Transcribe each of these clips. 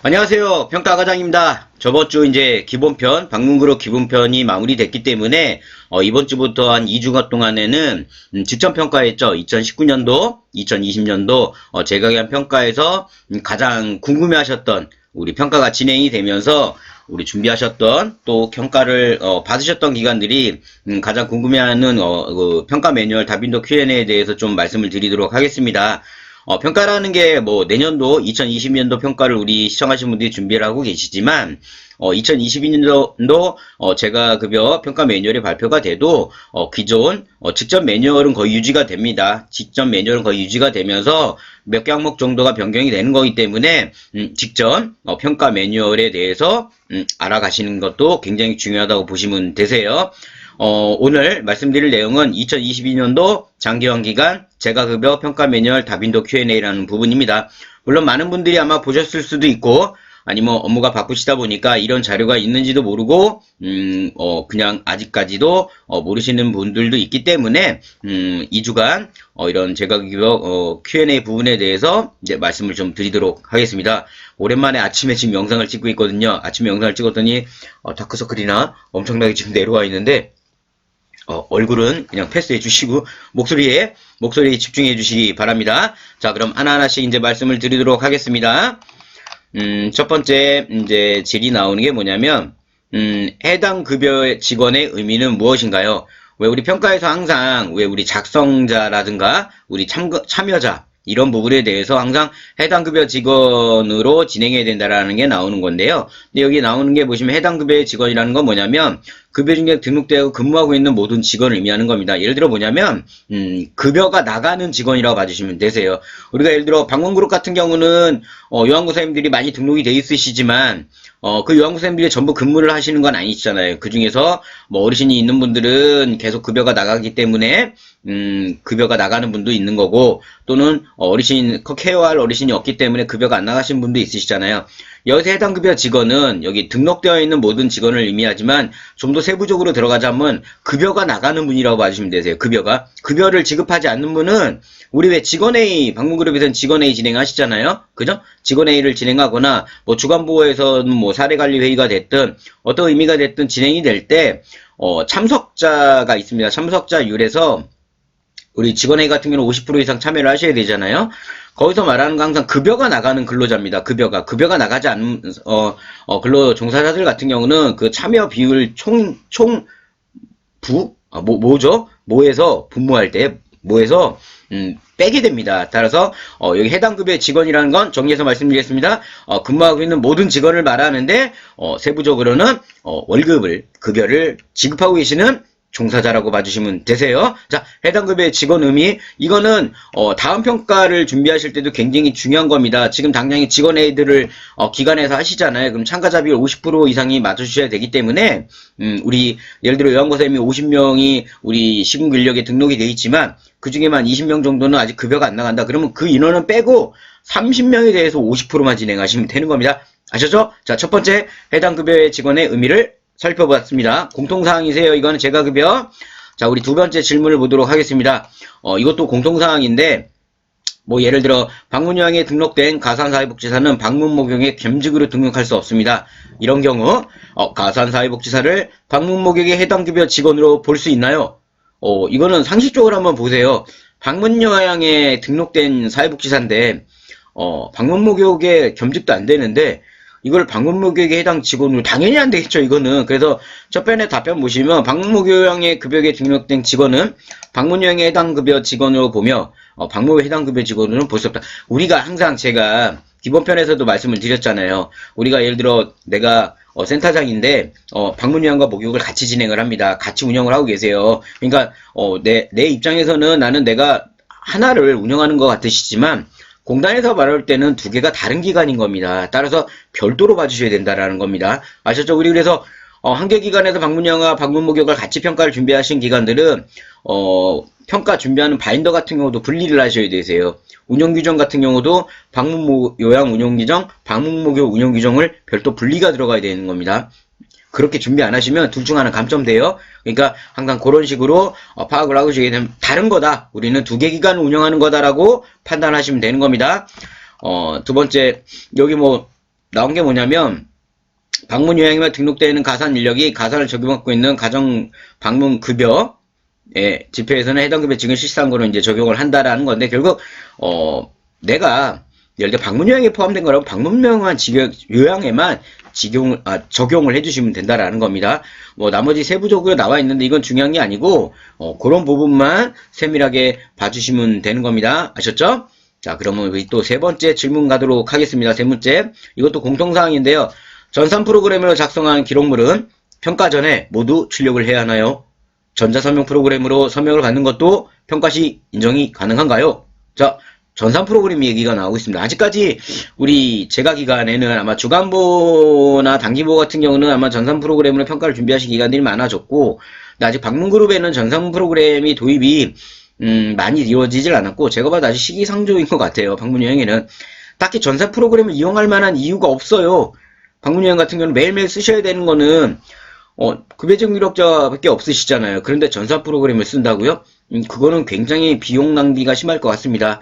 안녕하세요. 평가과장입니다. 저번 주 이제 기본편, 방문그룹 기본편이 마무리됐기 때문에, 이번 주부터 한 2주간 동안에는, 직전평가했죠. 2019년도, 2020년도, 제가 한 평가에서 가장 궁금해하셨던, 우리 평가가 진행이 되면서, 우리 준비하셨던, 또 평가를, 받으셨던 기관들이, 가장 궁금해하는, 그 평가 매뉴얼 다빈도 Q&A에 대해서 좀 말씀을 드리도록 하겠습니다. 평가라는 게 뭐 내년도 2020년도 평가를 우리 시청하신 분들이 준비를 하고 계시지만 2022년도 제가 급여 평가 매뉴얼이 발표가 돼도 기존 직전 매뉴얼은 거의 유지가 됩니다. 직전 매뉴얼은 거의 유지가 되면서 몇 개 항목 정도가 변경이 되는 거기 때문에 직전 평가 매뉴얼에 대해서 알아가시는 것도 굉장히 중요하다고 보시면 되세요. 오늘 말씀드릴 내용은 2022년도 장기화 기간 재가급여 평가 매뉴얼 다빈도 Q&A라는 부분입니다. 물론 많은 분들이 아마 보셨을 수도 있고 아니면 업무가 바쁘시다 보니까 이런 자료가 있는지도 모르고 그냥 아직까지도 모르시는 분들도 있기 때문에 2주간 이런 재가급여 Q&A 부분에 대해서 이제 말씀을 좀 드리도록 하겠습니다. 오랜만에 아침에 지금 영상을 찍고 있거든요. 아침에 영상을 찍었더니 다크서클이나 엄청나게 지금 내려와 있는데 얼굴은 그냥 패스해 주시고 목소리에 집중해 주시기 바랍니다. 자, 그럼 하나하나씩 이제 말씀을 드리도록 하겠습니다. 첫 번째 이제 질이 나오는 게 뭐냐면 해당 급여 직원의 의미는 무엇인가요? 왜 우리 평가에서 항상 왜 우리 작성자라든가 우리 참여자 이런 부분에 대해서 항상 해당 급여 직원으로 진행해야 된다라는 게 나오는 건데요. 근데 여기 나오는 게 보시면 해당 급여의 직원이라는 건 뭐냐면 급여 중에 등록되어 근무하고 있는 모든 직원을 의미하는 겁니다. 예를 들어 뭐냐면 급여가 나가는 직원이라고 봐주시면 되세요. 우리가 예를 들어 방문그룹 같은 경우는 요양구사님들이 많이 등록이 돼 있으시지만 그 요양구사님들이 전부 근무를 하시는 건 아니잖아요. 그 중에서 뭐 어르신이 있는 분들은 계속 급여가 나가기 때문에 급여가 나가는 분도 있는 거고 또는 케어할 어르신이 없기 때문에 급여가 안 나가신 분도 있으시잖아요. 여기서 해당 급여 직원은 여기 등록되어 있는 모든 직원을 의미하지만 좀 더 세부적으로 들어가자면 급여가 나가는 분이라고 봐주시면 되세요. 급여를 지급하지 않는 분은 우리 왜 직원회의 방문그룹에서는 직원회의 진행하시잖아요. 그죠? 직원회의를 진행하거나 뭐 주간보호에서는 뭐 사례관리회의가 됐든 어떤 의미가 됐든 진행이 될 때 참석자가 있습니다. 참석자율에서 우리 직원회의 같은 경우는 50% 이상 참여를 하셔야 되잖아요. 거기서 말하는 거 항상 급여가 나가는 근로자입니다. 급여가 나가지 않는 근로 종사자들 같은 경우는 그 참여 비율 모에서 분모할 때 모에서 빼게 됩니다. 따라서 여기 해당 급여의 직원이라는 건 정리해서 말씀드리겠습니다. 근무하고 있는 모든 직원을 말하는데 세부적으로는 급여를 지급하고 계시는 종사자라고 봐주시면 되세요. 자, 해당 급여의 직원 의미, 이거는 다음 평가를 준비하실 때도 굉장히 중요한 겁니다. 지금 당장에 직원회의들을 기관에서 하시잖아요. 그럼 참가자 비율 50% 이상이 맞춰주셔야 되기 때문에 우리 예를 들어 요양보호사님이 50명이 우리 시군인력에 등록이 돼 있지만 그 중에만 20명 정도는 아직 급여가 안 나간다. 그러면 그 인원은 빼고 30명에 대해서 50%만 진행하시면 되는 겁니다. 아셨죠? 자, 첫 번째 해당 급여의 직원의 의미를 살펴봤습니다. 공통사항이세요. 이거는 재가급여. 자, 우리 두 번째 질문을 보도록 하겠습니다. 이것도 공통사항인데, 뭐, 예를 들어, 방문요양에 등록된 가산사회복지사는 방문목욕에 겸직으로 등록할 수 없습니다. 이런 경우, 가산사회복지사를 방문목욕에 해당 급여 직원으로 볼 수 있나요? 이거는 상식적으로 한번 보세요. 방문요양에 등록된 사회복지사인데, 방문목욕에 겸직도 안 되는데, 이걸 방문목욕에 해당 직원으로 당연히 안 되겠죠, 이거는. 그래서 첫 번째 답변 보시면 방문목욕에 급여에 등록된 직원은 방문요양에 해당 급여 직원으로 보며 방문목욕에 해당 급여 직원으로는 볼 수 없다. 우리가 항상 제가 기본편에서도 말씀을 드렸잖아요. 우리가 예를 들어 내가 센터장인데 방문요양과 목욕을 같이 진행을 합니다. 같이 운영을 하고 계세요. 그러니까 내 입장에서는 나는 내가 하나를 운영하는 것 같으시지만 공단에서 말할 때는 두 개가 다른 기관인 겁니다. 따라서 별도로 봐주셔야 된다라는 겁니다. 아셨죠? 우리 그래서 한 개 기관에서 방문영화, 방문목욕을 같이 평가를 준비하신 기관들은 평가 준비하는 바인더 같은 경우도 분리를 하셔야 되세요. 운영규정 같은 경우도 방문요양 운영규정, 방문목욕 운영규정을 별도 분리가 들어가야 되는 겁니다. 그렇게 준비 안 하시면 둘 중 하나 감점돼요. 그러니까 항상 그런 식으로 파악을 하고 계시게 되면 다른 거다. 우리는 두 개 기관을 운영하는 거다라고 판단하시면 되는 겁니다. 두 번째, 여기 뭐 나온 게 뭐냐면, 방문 요양에만 등록되어 있는 가산 인력이 가산을 적용받고 있는 가정 방문 급여, 예, 지표에서는 해당 급여 지금 실시한 거로 이제 적용을 한다라는 건데, 결국, 내가, 예를 들어 방문 요양에 포함된 거라고 방문 요양에만 적용을 해주시면 된다라는 겁니다. 뭐, 나머지 세부적으로 나와 있는데 이건 중요한 게 아니고, 그런 부분만 세밀하게 봐주시면 되는 겁니다. 아셨죠? 자, 그러면 우리 또 세 번째 질문 가도록 하겠습니다. 세 번째. 이것도 공통사항인데요. 전산 프로그램으로 작성한 기록물은 평가 전에 모두 출력을 해야 하나요? 전자서명 프로그램으로 서명을 받는 것도 평가 시 인정이 가능한가요? 자, 전산 프로그램 얘기가 나오고 있습니다. 아직까지 우리 재가 기간에는 아마 주간보나 단기보 같은 경우는 아마 전산 프로그램으로 평가를 준비하신 기관들이 많아졌고, 아직 방문그룹에는 전산 프로그램이 도입이 많이 이루어지질 않았고, 제가 봐도 아직 시기상조인 것 같아요. 방문여행에는 딱히 전산 프로그램을 이용할 만한 이유가 없어요. 방문여행 같은 경우는 매일매일 쓰셔야 되는 거는 급여적 이력자밖에 없으시잖아요. 그런데 전산 프로그램을 쓴다고요? 그거는 굉장히 비용 낭비가 심할 것 같습니다.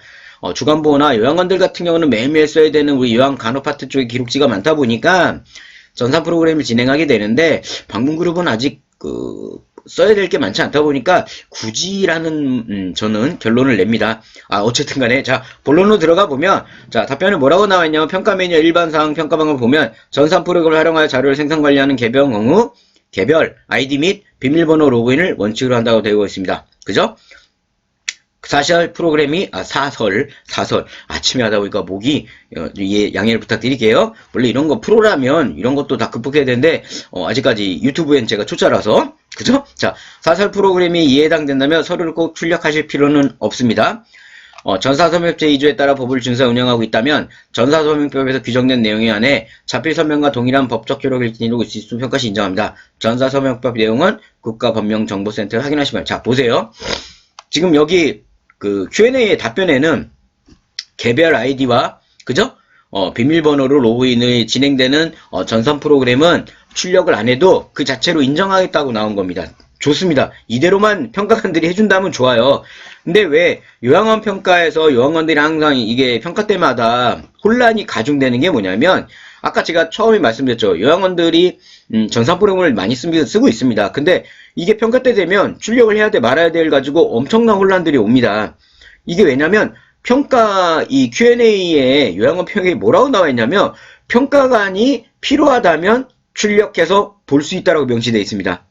주간보호나 요양원들 같은 경우는 매일매일 써야 되는 우리 요양 간호 파트 쪽에 기록지가 많다 보니까 전산 프로그램을 진행하게 되는데, 방문그룹은 아직 써야 될 게 많지 않다 보니까 굳이라는 저는 결론을 냅니다. 어쨌든 간에 자, 본론으로 들어가 보면, 자, 답변은 뭐라고 나와 있냐면, 평가 매뉴얼 일반사항 평가방을 보면 전산 프로그램을 활용하여 자료를 생산 관리하는 개별 경우 개별 아이디 및 비밀번호 로그인을 원칙으로 한다고 되어 있습니다. 그죠? 사설 프로그램이 사설 아침에 하다 보니까 목이 양해를 부탁드릴게요. 원래 이런 거 프로라면 이런 것도 다 극복해야 되는데 아직까지 유튜브엔 제가 초짜라서, 그죠? 자, 사설 프로그램이 이해에 해당된다면 서류를 꼭 출력하실 필요는 없습니다. 전사서명 제2조에 따라 법을 준수 운영하고 있다면 전사서명법에서 규정된 내용에 한해 자필서명과 동일한 법적 효력을 지니고 있을 수 평가시 인정합니다. 전사서명법 내용은 국가법령정보센터에 확인하시면. 자, 보세요. 지금 여기 Q&A의 답변에는 개별 아이디와, 그죠? 비밀번호로 로그인이 진행되는 전산 프로그램은 출력을 안 해도 그 자체로 인정하겠다고 나온 겁니다. 좋습니다. 이대로만 평가관들이 해준다면 좋아요. 근데 왜 요양원 평가에서 요양원들이 항상 이게 평가 때마다 혼란이 가중되는 게 뭐냐면, 아까 제가 처음에 말씀드렸죠. 요양원들이 전산 프로그램을 많이 쓰고 있습니다. 근데 이게 평가 때 되면 출력을 해야 돼 말아야 돼 가지고 엄청난 혼란들이 옵니다. 이게 왜냐면 평가 이 Q&A에 요양원 평가에 뭐라고 나와 있냐면, 평가관이 필요하다면 출력해서 볼 수 있다라고 명시되어 있습니다.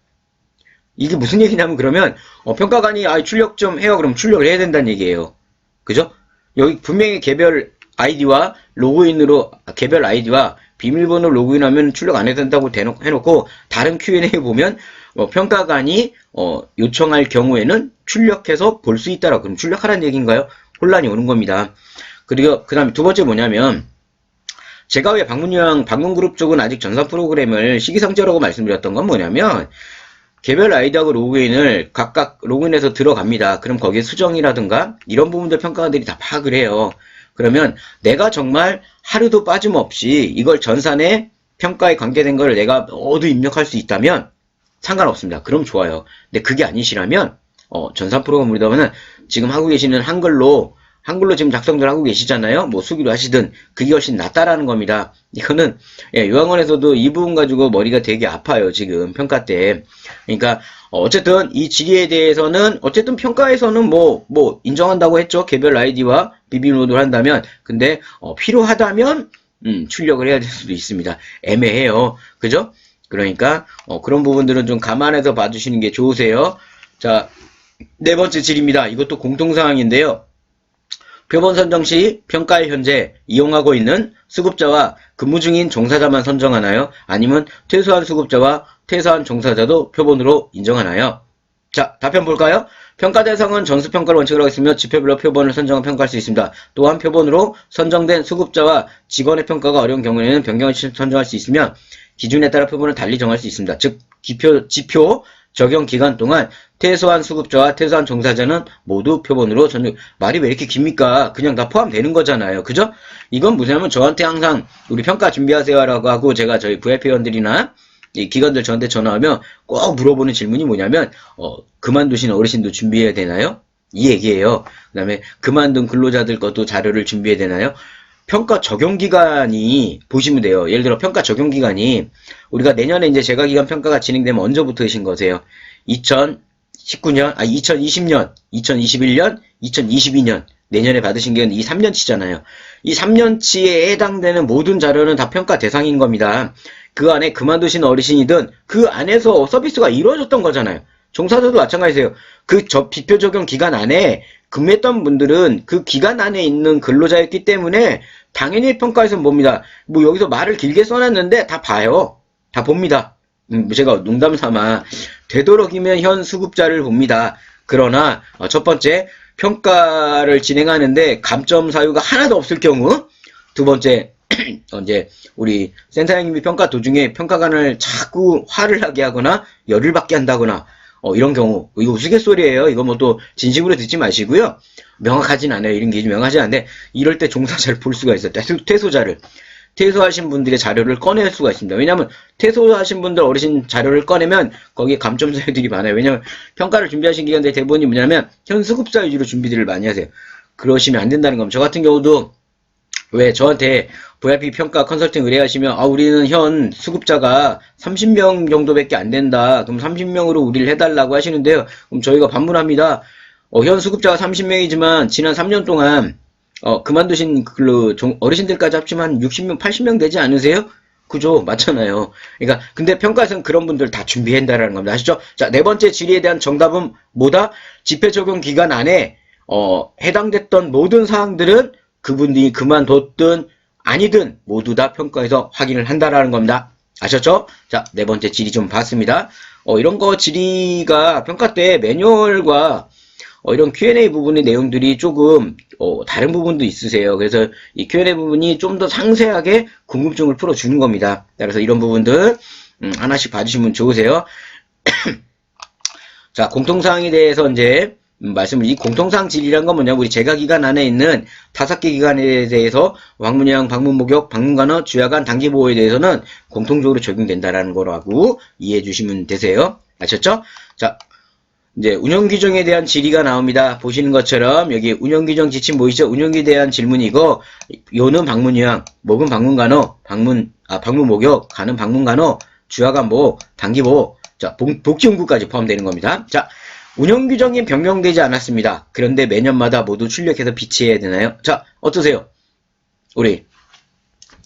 이게 무슨 얘기냐면, 그러면 평가관이 출력 좀 해요. 그럼 출력을 해야 된다는 얘기예요. 그죠? 여기 분명히 개별 아이디와 개별 아이디와 비밀번호 로그인하면 출력 안 해도 된다고 해놓고, 다른 Q&A 보면 평가관이 요청할 경우에는 출력해서 볼 수 있다라고. 그럼 출력하라는 얘기인가요? 혼란이 오는 겁니다. 그리고 그 다음에 두 번째 뭐냐면, 제가 왜 방문그룹 쪽은 아직 전산 프로그램을 시기상조라고 말씀드렸던 건 뭐냐면, 개별 아이디하고 로그인을 각각 로그인해서 들어갑니다. 그럼 거기에 수정이라든가 이런 부분들 평가관들이 다 파악을 해요. 그러면 내가 정말 하루도 빠짐없이 이걸 전산에 평가에 관계된 걸 내가 모두 입력할 수 있다면 상관없습니다. 그럼 좋아요. 근데 그게 아니시라면 전산 프로그램으로다가는 지금 하고 계시는 한글로 지금 작성들 하고 계시잖아요. 뭐 수기로 하시든 그게 훨씬 낫다라는 겁니다. 이거는 요양원에서도 이 부분 가지고 머리가 되게 아파요. 지금 평가 때. 그러니까 어쨌든 이 질의에 대해서는 어쨌든 평가에서는 뭐 인정한다고 했죠. 개별 아이디와 비밀번호를 한다면. 근데 필요하다면 출력을 해야 될 수도 있습니다. 애매해요. 그죠? 그러니까 그런 부분들은 좀 감안해서 봐주시는 게 좋으세요. 자, 네 번째 질의입니다. 이것도 공통사항인데요. 표본 선정 시 평가에 현재 이용하고 있는 수급자와 근무 중인 종사자만 선정하나요? 아니면 퇴소한 수급자와 퇴사한 종사자도 표본으로 인정하나요? 자, 답변 볼까요? 평가 대상은 전수평가를 원칙으로 하고 있으며 지표별로 표본을 선정한 평가할 수 있습니다. 또한 표본으로 선정된 수급자와 직원의 평가가 어려운 경우에는 변경을 선정할 수 있으며 기준에 따라 표본을 달리 정할 수 있습니다. 즉, 지표 적용 기간 동안 퇴소한 수급자와 퇴소한 종사자는 모두 표본으로 전용. 말이 왜 이렇게 깁니까? 그냥 다 포함되는 거잖아요. 그죠? 이건 뭐냐면 저한테 항상 우리 평가 준비하세요라고 하고 제가 저희 VIP원들이나 이 기관들 저한테 전화하면 꼭 물어보는 질문이 뭐냐면 그만두신 어르신도 준비해야 되나요? 이 얘기예요. 그 다음에 그만둔 근로자들 것도 자료를 준비해야 되나요? 평가 적용 기간이 보시면 돼요. 예를 들어 평가 적용 기간이 우리가 내년에 이제 재가기간 평가가 진행되면 언제부터이신 거세요? 2019년, 2020년, 2021년, 2022년 내년에 받으신 게 이 3년치잖아요. 이 3년치에 해당되는 모든 자료는 다 평가 대상인 겁니다. 그 안에 그만두신 어르신이든 그 안에서 서비스가 이루어졌던 거잖아요. 종사자도 마찬가지세요. 그 비표 적용 기간 안에 근무했던 분들은 그 기간 안에 있는 근로자였기 때문에 당연히 평가에서 봅니다. 뭐 여기서 말을 길게 써놨는데 다 봐요. 다 봅니다. 제가 농담 삼아 되도록이면 현 수급자를 봅니다. 그러나 첫 번째 평가를 진행하는데 감점 사유가 하나도 없을 경우, 두 번째 이제 우리 센터장님이 평가 도중에 평가관을 자꾸 화를 나게 하거나 열을 받게 한다거나 이런 경우, 이거 우스갯소리예요. 이거 뭐 또 진심으로 듣지 마시고요. 명확하진 않아요. 이런 게 명확하지 않은데 이럴 때 종사자를 볼 수가 있어요. 퇴소자를. 퇴소하신 분들의 자료를 꺼낼 수가 있습니다. 왜냐하면 퇴소하신 분들 어르신 자료를 꺼내면 거기에 감점 사유들이 많아요. 왜냐하면 평가를 준비하신 기간대 대부분이 뭐냐면 현 수급자 위주로 준비들을 많이 하세요. 그러시면 안 된다는 겁니다. 저 같은 경우도 왜 저한테 VIP 평가 컨설팅 의뢰하시면 우리는 현 수급자가 30명 정도밖에 안 된다. 그럼 30명으로 우리를 해달라고 하시는데요. 그럼 저희가 반문합니다. 현 수급자가 30명이지만 지난 3년 동안 그만두신 어르신들까지 합치면 60명, 80명 되지 않으세요? 그죠? 맞잖아요. 그러니까 근데 평가에서는 그런 분들 다 준비한다라는 겁니다. 아시죠? 자, 네 번째 질의에 대한 정답은 뭐다? 집회 적용 기간 안에 해당됐던 모든 사항들은 그분이 그만뒀든 아니든 모두 다 평가에서 확인을 한다라는 겁니다. 아셨죠? 자, 네 번째 질의 좀 봤습니다. 이런 거 질의가 평가 때 매뉴얼과 이런 Q&A 부분의 내용들이 조금 다른 부분도 있으세요. 그래서 이 Q&A 부분이 좀 더 상세하게 궁금증을 풀어주는 겁니다. 그래서 이런 부분들 하나씩 봐주시면 좋으세요. 자, 공통사항에 대해서 이제 이 공통사항 질의란 건 뭐냐, 우리 재가기간 안에 있는 5개 기간에 대해서 방문형, 방문목욕, 방문간호, 주야간, 단기보호에 대해서는 공통적으로 적용된다라는 거라고 이해해 주시면 되세요. 아셨죠? 자, 이제 운영규정에 대한 질의가 나옵니다. 보시는 것처럼 여기 운영규정 지침 보이시죠? 운영에 대한 질문이고, 요는 방문요양, 목은 방문간호, 방문목욕, 가는 방문간호, 주야간보호, 단기보호, 자, 복지용구까지 포함되는 겁니다. 자, 운영규정이 변경되지 않았습니다. 그런데 매년마다 모두 출력해서 비치해야 되나요? 자, 어떠세요?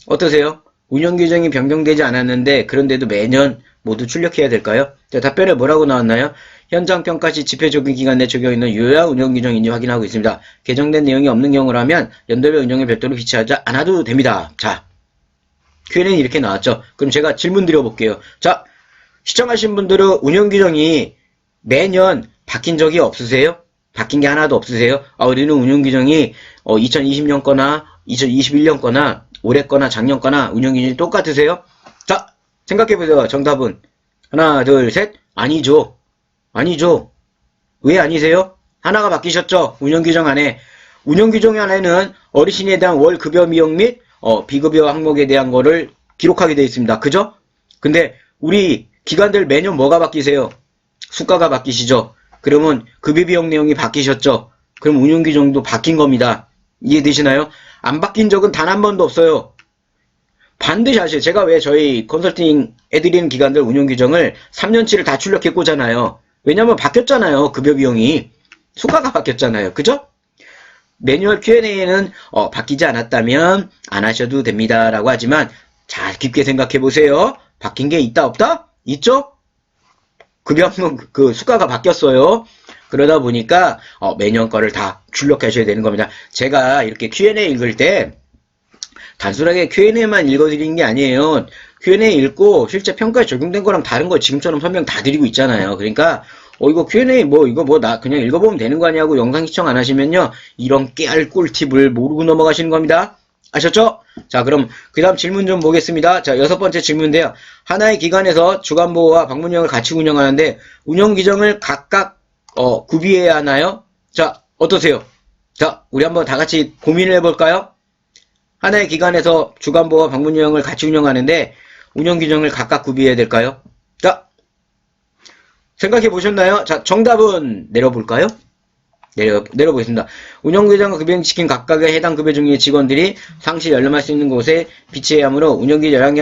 어떠세요? 운영규정이 변경되지 않았는데 그런데도 매년 모두 출력해야 될까요? 자, 답변에 뭐라고 나왔나요? 현장평가 시 집회 적용 기간 내 적용 있는 유효한 운영규정인지 확인하고 있습니다. 개정된 내용이 없는 경우라면 연도별 운영에 별도로 비치하지 않아도 됩니다. 자, Q&A는 이렇게 나왔죠. 그럼 제가 질문 드려볼게요. 자, 시청하신 분들은 운영규정이 매년 바뀐 적이 없으세요? 바뀐 게 하나도 없으세요? 우리는 운영규정이 2020년 거나 2021년 거나 올해 거나 작년 거나 운영규정이 똑같으세요? 자, 생각해보세요. 정답은 하나, 둘, 셋. 아니죠. 아니죠. 왜 아니세요? 하나가 바뀌셨죠? 운영규정 안에. 운영규정 안에는 어르신에 대한 월급여 미용 및 비급여 항목에 대한 거를 기록하게 되어 있습니다. 그죠? 근데 우리 기관들 매년 뭐가 바뀌세요? 수가가 바뀌시죠? 그러면 급여 비용 내용이 바뀌셨죠? 그럼 운영규정도 바뀐 겁니다. 이해되시나요? 안 바뀐 적은 단 한 번도 없어요. 반드시 아셔요. 제가 왜 저희 컨설팅 해드리는 기관들 운영규정을 3년치를 다 출력했고잖아요. 왜냐면 바뀌었잖아요. 급여 비용이. 수가가 바뀌었잖아요. 그죠? 매뉴얼 Q&A는 바뀌지 않았다면 안 하셔도 됩니다. 라고 하지만 잘 깊게 생각해 보세요. 바뀐 게 있다 없다? 있죠? 급여 항목 그 수가가 바뀌었어요. 그러다 보니까 매년 거를 다 출력하셔야 되는 겁니다. 제가 이렇게 Q&A 읽을 때 단순하게 Q&A만 읽어드리는 게 아니에요. Q&A 읽고 실제 평가에 적용된 거랑 다른 거 지금처럼 설명 다 드리고 있잖아요. 그러니까 이거 Q&A 나 그냥 읽어보면 되는 거 아니냐고 영상 시청 안 하시면요, 이런 깨알 꿀팁을 모르고 넘어가시는 겁니다. 아셨죠? 자, 그럼 그 다음 질문 좀 보겠습니다. 자, 6번째 질문인데요. 하나의 기관에서 주간보호와 방문형을 같이 운영하는데 운영규정을 각각 구비해야 하나요? 자, 어떠세요? 자, 우리 한번 다 같이 고민을 해볼까요? 하나의 기관에서 주간보호와 방문형을 같이 운영하는데 운영규정을 각각 구비해야 될까요? 자, 생각해 보셨나요? 자, 정답은 내려볼까요? 내려보겠습니다. 운영규정과 급여시킨 각각의 해당 급여 종류의 직원들이 상시 열람할 수 있는 곳에 비치해야 하므로 운영규정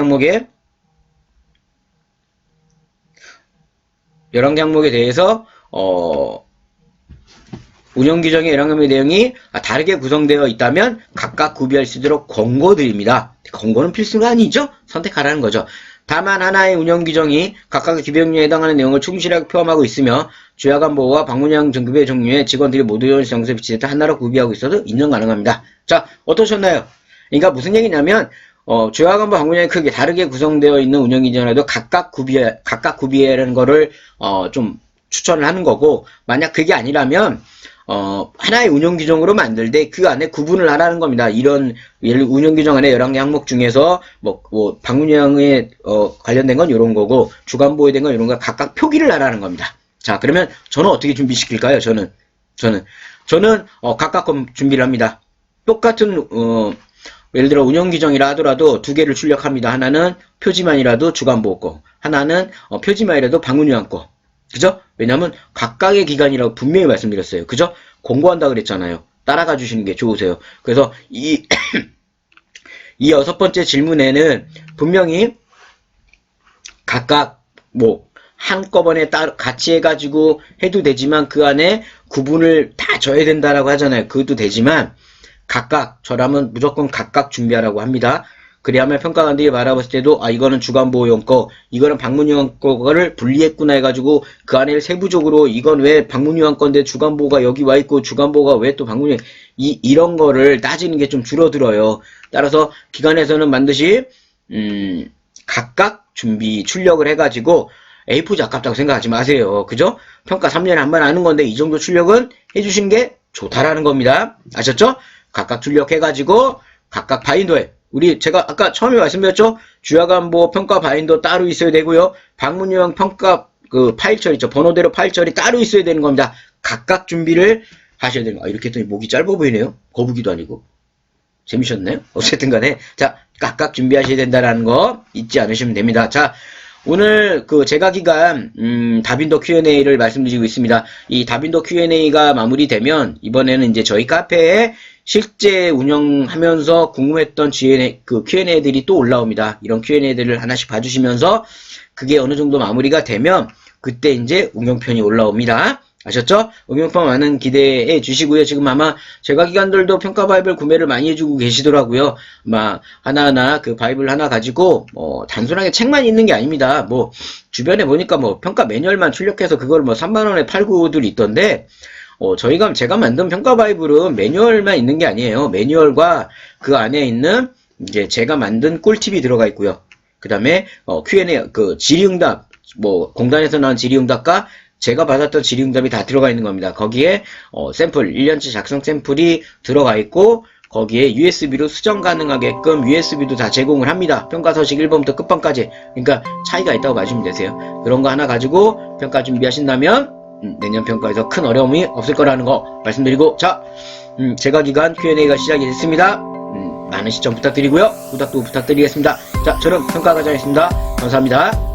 11개 항목에 대해서 운영규정의 11개의 내용이 다르게 구성되어 있다면 각각 구비할 수 있도록 권고드립니다. 권고는 필수가 아니죠? 선택하라는 거죠. 다만 하나의 운영규정이 각각의 기병류에 해당하는 내용을 충실하게 포함하고 있으며 주야간보호와 방문형 등급의 종류의 직원들이 모두 정서에 비치됐다 하나로 구비하고 있어도 인정 가능합니다. 자, 어떠셨나요? 그러니까 무슨 얘기냐면 주야간보 방문형이 크게 다르게 구성되어 있는 운영규정이라도 각각 구비하라는 거를 좀 추천을 하는 거고, 만약 그게 아니라면 하나의 운영규정으로 만들 때 그 안에 구분을 하라는 겁니다. 이런 운영규정 안에 11개 항목 중에서 방문형에 관련된 건 이런 거고 주간보호에 대한 건 이런 거 각각 표기를 하라는 겁니다. 자, 그러면 저는 어떻게 준비시킬까요? 저는 각각 준비를 합니다. 똑같은 예를 들어 운영규정이라 하더라도 두 개를 출력합니다. 하나는 표지만이라도 주간보호 거, 하나는 표지만이라도 방문형 거. 그죠? 왜냐면 각각의 기간이라고 분명히 말씀드렸어요. 그죠? 공고한다 그랬잖아요. 따라가 주시는 게 좋으세요. 그래서 이 6번째 질문에는 분명히 각각 한꺼번에 같이 해가지고 해도 되지만 그 안에 구분을 다 줘야 된다라고 하잖아요. 그것도 되지만 저라면 무조건 각각 준비하라고 합니다. 그래야만 평가관들이 바라봤을 때도 이거는 주간보호용 거, 이거는 방문용 거를 분리했구나 해가지고 그 안에 세부적으로 이건 왜 방문용 건데 주간보호가 여기 와 있고 주간보호가 왜 또 방문용 이런 거를 따지는 게 좀 줄어들어요. 따라서 기관에서는 반드시 각각 출력을 해가지고 A4지 아깝다고 생각하지 마세요. 그죠? 평가 3년에 한 번 하는 건데 이 정도 출력은 해주시는 게 좋다라는 겁니다. 아셨죠? 각각 출력해가지고 각각 바인더에 제가 아까 처음에 말씀드렸죠? 주야간보호 평가 바인더 따로 있어야 되고요. 방문용 평가 파일 처리 있죠? 번호대로 파일 처리 따로 있어야 되는 겁니다. 각각 준비를 하셔야 되는 거. 이렇게 했더니 목이 짧아 보이네요. 거북이도 아니고. 재미셨나요? 어쨌든 간에 자, 각각 준비하셔야 된다라는 거 잊지 않으시면 됩니다. 자, 오늘 제가 기간 다빈더 Q&A를 말씀드리고 있습니다. 이 다빈더 Q&A가 마무리되면 이번에는 이제 저희 카페에 실제 운영하면서 궁금했던 Q&A들이 또 올라옵니다. 이런 Q&A들을 하나씩 봐주시면서 그게 어느 정도 마무리가 되면 그때 이제 응용편이 올라옵니다. 아셨죠? 응용편 많은 기대해 주시고요. 지금 아마 제가 기관들도 평가 바이블 구매를 많이 해주고 계시더라고요. 아마 하나하나 바이블 하나 가지고 단순하게 책만 있는 게 아닙니다. 주변에 보니까 평가 매뉴얼만 출력해서 그걸 3만원에 팔고들 있던데 제가 만든 평가 바이블은 매뉴얼만 있는 게 아니에요. 매뉴얼과 그 안에 있는 이제 제가 만든 꿀팁이 들어가 있고요. 그 다음에 Q&A 질의응답 공단에서 나온 질의응답과 제가 받았던 질의응답이 다 들어가 있는 겁니다. 거기에 샘플 1년치 작성 샘플이 들어가 있고 거기에 USB로 수정 가능하게끔 USB도 다 제공을 합니다. 평가서식 1번부터 끝번까지. 그러니까 차이가 있다고 봐주시면 되세요. 그런 거 하나 가지고 평가 준비하신다면 내년 평가에서 큰 어려움이 없을 거라는 거 말씀드리고, 자, 제가 기간 Q&A가 시작이 됐습니다. 많은 시청 부탁드리고요. 구독도 부탁드리겠습니다. 자, 저는 평가과장이었습니다. 감사합니다.